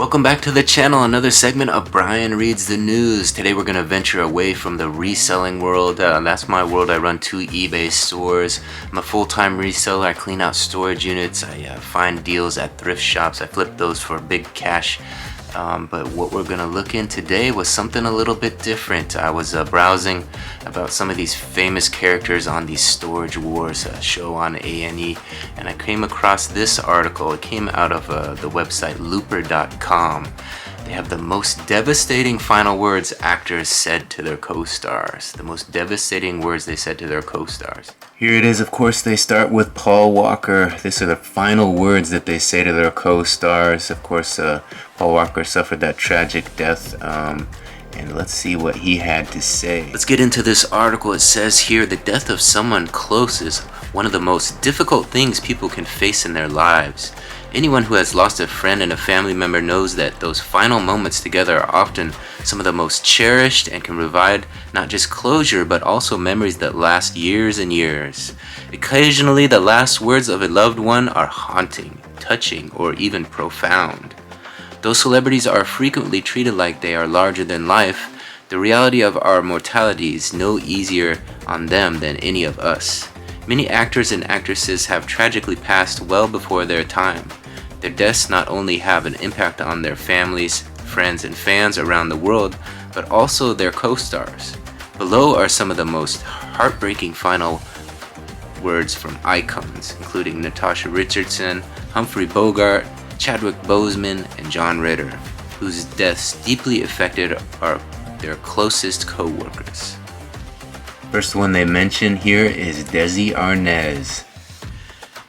Welcome back to the channel, another segment of Brian Reads the News. Today we're going to venture away from the reselling world. That's my world. I run 2 eBay stores. I'm a full-time reseller. I clean out storage units. I find deals at thrift shops. I flip those for big cash. But what we're going to look in today was something a little bit different. I was browsing about some of these famous characters on the Storage Wars show on A&E, and I came across this article. It came out of the website looper.com. They have the most devastating final words actors said to their co-stars. The most devastating words they said to their co-stars. Here it is. Of course, they start with Paul Walker. These are the final words that they say to their co-stars. Of course, Paul Walker suffered that tragic death. And let's see what he had to say. Let's get into this article. It says here, the death of someone close is one of the most difficult things people can face in their lives. Anyone who has lost a friend and a family member knows that those final moments together are often some of the most cherished and can provide not just closure but also memories that last years and years. Occasionally, the last words of a loved one are haunting, touching, or even profound. Though celebrities are frequently treated like they are larger than life, the reality of our mortality is no easier on them than any of us. Many actors and actresses have tragically passed well before their time. Their deaths not only have an impact on their families, friends, and fans around the world, but also their co-stars. Below are some of the most heartbreaking final words from icons, including Natasha Richardson, Humphrey Bogart, Chadwick Boseman, and John Ritter, whose deaths deeply affected their closest co-workers. First one they mention here is Desi Arnaz.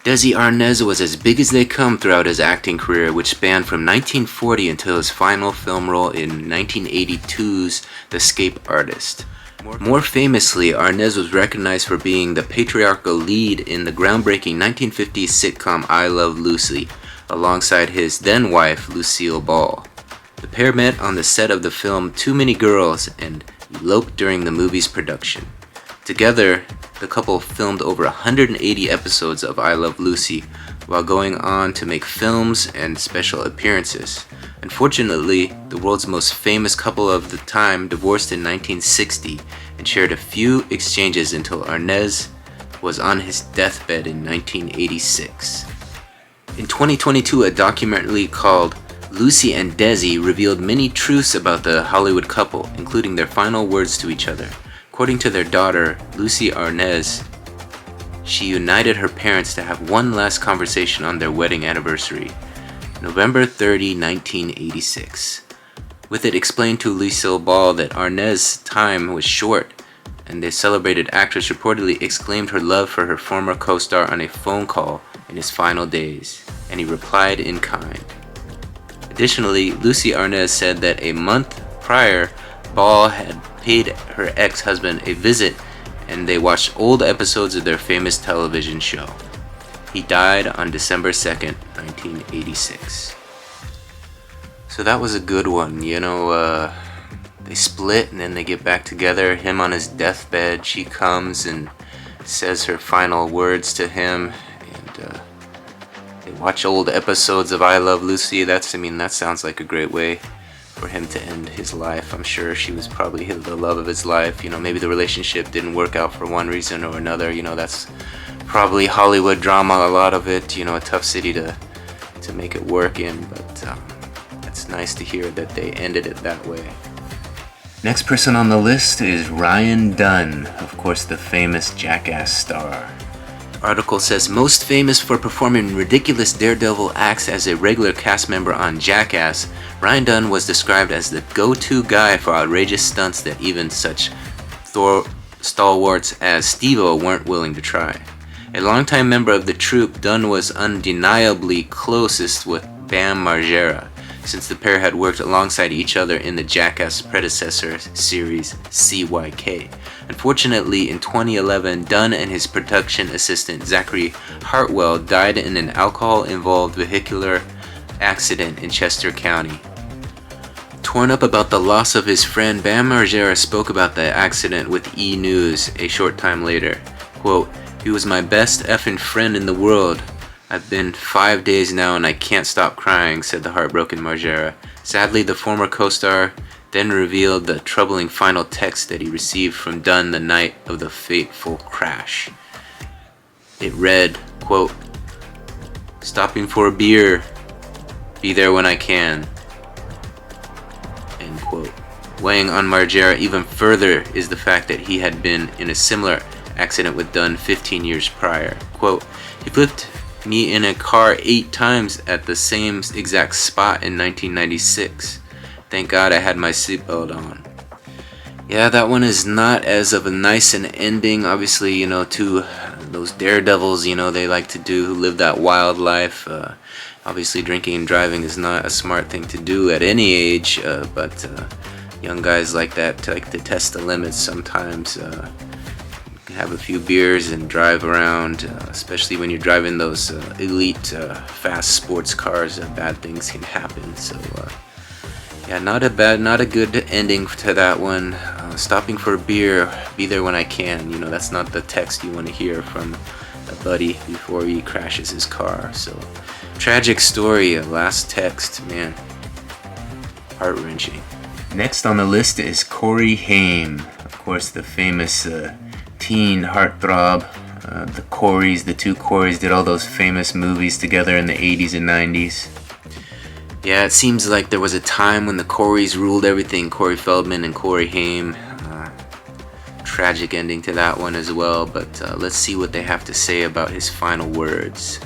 Desi Arnaz was as big as they come throughout his acting career, which spanned from 1940 until his final film role in 1982's The Escape Artist. More famously, Arnaz was recognized for being the patriarchal lead in the groundbreaking 1950s sitcom I Love Lucy, alongside his then-wife Lucille Ball. The pair met on the set of the film Too Many Girls and eloped during the movie's production. Together, the couple filmed over 180 episodes of I Love Lucy, while going on to make films and special appearances. Unfortunately, the world's most famous couple of the time divorced in 1960 and shared a few exchanges until Arnaz was on his deathbed in 1986. In 2022, a documentary called Lucy and Desi revealed many truths about the Hollywood couple, including their final words to each other. According to their daughter, Lucy Arnaz, she united her parents to have one last conversation on their wedding anniversary, November 30, 1986. With it explained to Lucille Ball that Arnaz's time was short, and the celebrated actress reportedly exclaimed her love for her former co-star on a phone call in his final days, and he replied in kind. Additionally, Lucy Arnaz said that a month prior, Ball had paid her ex-husband a visit and they watched old episodes of their famous television show. He died on December 2nd, 1986. So that was a good one. They split and then they get back together. Him on his deathbed, she comes and says her final words to him, and they watch old episodes of I Love Lucy. That sounds like a great way for him to end his life. I'm sure she was probably the love of his life. Maybe the relationship didn't work out for one reason or another. That's probably Hollywood drama, a lot of it. A tough city to make it work in, but it's nice to hear that they ended it that way. Next person on the list is Ryan Dunn, of course the famous Jackass star. Article says, most famous for performing ridiculous daredevil acts as a regular cast member on Jackass, Ryan Dunn was described as the go-to guy for outrageous stunts that even such stalwarts as Steve-O weren't willing to try. A longtime member of the troupe, Dunn was undeniably closest with Bam Margera, since the pair had worked alongside each other in the Jackass predecessor series CYK. Unfortunately, in 2011, Dunn and his production assistant Zachary Hartwell died in an alcohol-involved vehicular accident in Chester County. Torn up about the loss of his friend, Bam Margera spoke about the accident with E! News a short time later. Quote, "He was my best effing friend in the world. I've been 5 days now and I can't stop crying, said the heartbroken Margera. Sadly, the former co-star then revealed the troubling final text that he received from Dunn the night of the fateful crash. It read, quote, "Stopping for a beer. Be there when I can." End quote. Weighing on Margera even further is the fact that he had been in a similar accident with Dunn 15 years prior. Quote, "He flipped me in a car 8 times at the same exact spot in 1996. Thank God I had my seatbelt on." Yeah, that one is not as of a nice an ending. Obviously, to those daredevils, they like to do, who live that wild life. Obviously, drinking and driving is not a smart thing to do at any age, but young guys like that like to test the limits sometimes. Have a few beers and drive around, especially when you're driving those elite fast sports cars. Bad things can happen. So yeah, not a good ending to that one. Stopping for a beer, be there when I can. That's not the text you want to hear from a buddy before he crashes his car. So tragic story. Last text, man, heart-wrenching. Next on the list is Corey Haim, of course, the famous teen heartthrob. The two Coreys did all those famous movies together in the 80s and 90s. Yeah, it seems like there was a time when the Coreys ruled everything. Corey Feldman and Corey Haim. Tragic ending to that one as well, but let's see what they have to say about his final words.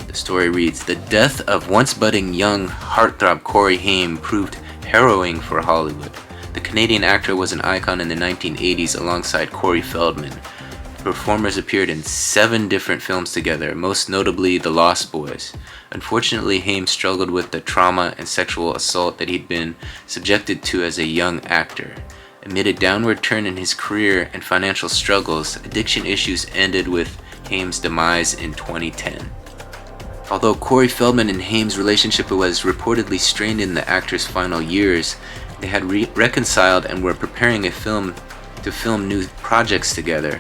The story reads, "The death of once budding young heartthrob Corey Haim proved harrowing for Hollywood. The Canadian actor was an icon in the 1980s alongside Corey Feldman. The performers appeared in 7 different films together, most notably The Lost Boys. Unfortunately, Haim struggled with the trauma and sexual assault that he'd been subjected to as a young actor. Amid a downward turn in his career and financial struggles, addiction issues ended with Haim's demise in 2010. Although Corey Feldman and Haim's relationship was reportedly strained in the actor's final years, they had reconciled and were preparing to film new projects together,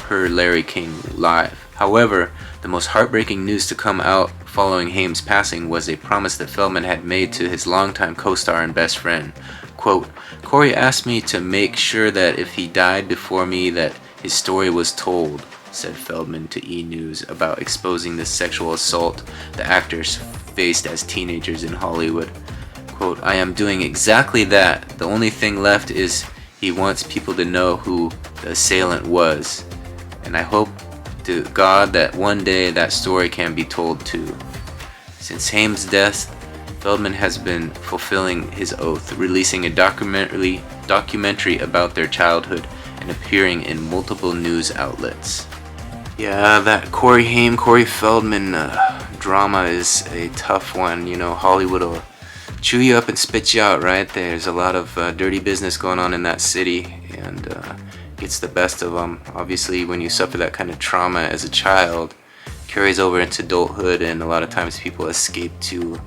per Larry King Live. However, the most heartbreaking news to come out following Haim's passing was a promise that Feldman had made to his longtime co-star and best friend. Quote, "Corey asked me to make sure that if he died before me that his story was told," said Feldman to E! News about exposing the sexual assault the actors faced as teenagers in Hollywood. Quote, "I am doing exactly that. The only thing left is he wants people to know who the assailant was. And I hope to God that one day that story can be told too." Since Haim's death, Feldman has been fulfilling his oath, releasing a documentary about their childhood and appearing in multiple news outlets. Yeah, that Corey Haim, Corey Feldman drama is a tough one. Hollywood will chew you up and spit you out, right? There's a lot of dirty business going on in that city, and gets the best of them. Obviously, when you suffer that kind of trauma as a child, carries over into adulthood, and a lot of times people escape to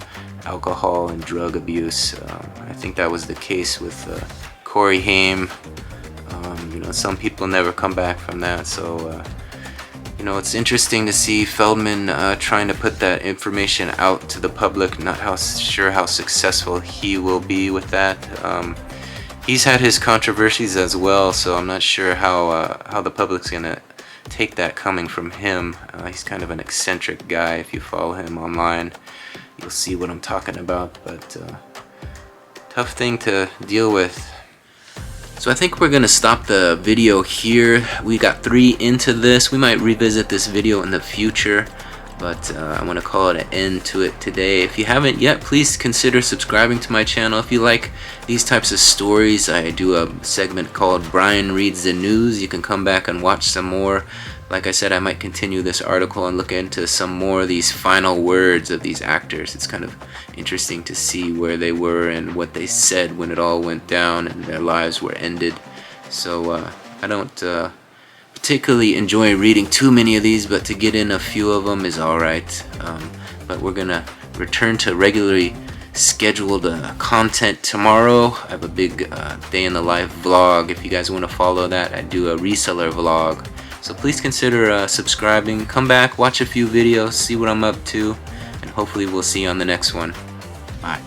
alcohol and drug abuse. I think that was the case with Corey Haim. Some people never come back from that, so it's interesting to see Feldman trying to put that information out to the public. Not sure how successful he will be with that. He's had his controversies as well, so I'm not sure how the public's gonna take that coming from him. He's kind of an eccentric guy. If you follow him online, you'll see what I'm talking about, but tough thing to deal with. So I think we're gonna stop the video here. We got 3 into this. We might revisit this video in the future, but I want to call it an end to it today. If you haven't yet, please consider subscribing to my channel. If you like these types of stories, I do a segment called Brian Reads the News. You can come back and watch some more. Like I said, I might continue this article and look into some more of these final words of these actors. It's kind of interesting to see where they were and what they said when it all went down and their lives were ended. So I don't particularly enjoy reading too many of these, but to get in a few of them is alright. But we're gonna return to regularly scheduled content tomorrow. I have a big day in the life vlog. If you guys want to follow that, I do a reseller vlog. So please consider subscribing. Come back, watch a few videos, see what I'm up to, and hopefully we'll see you on the next one. Bye.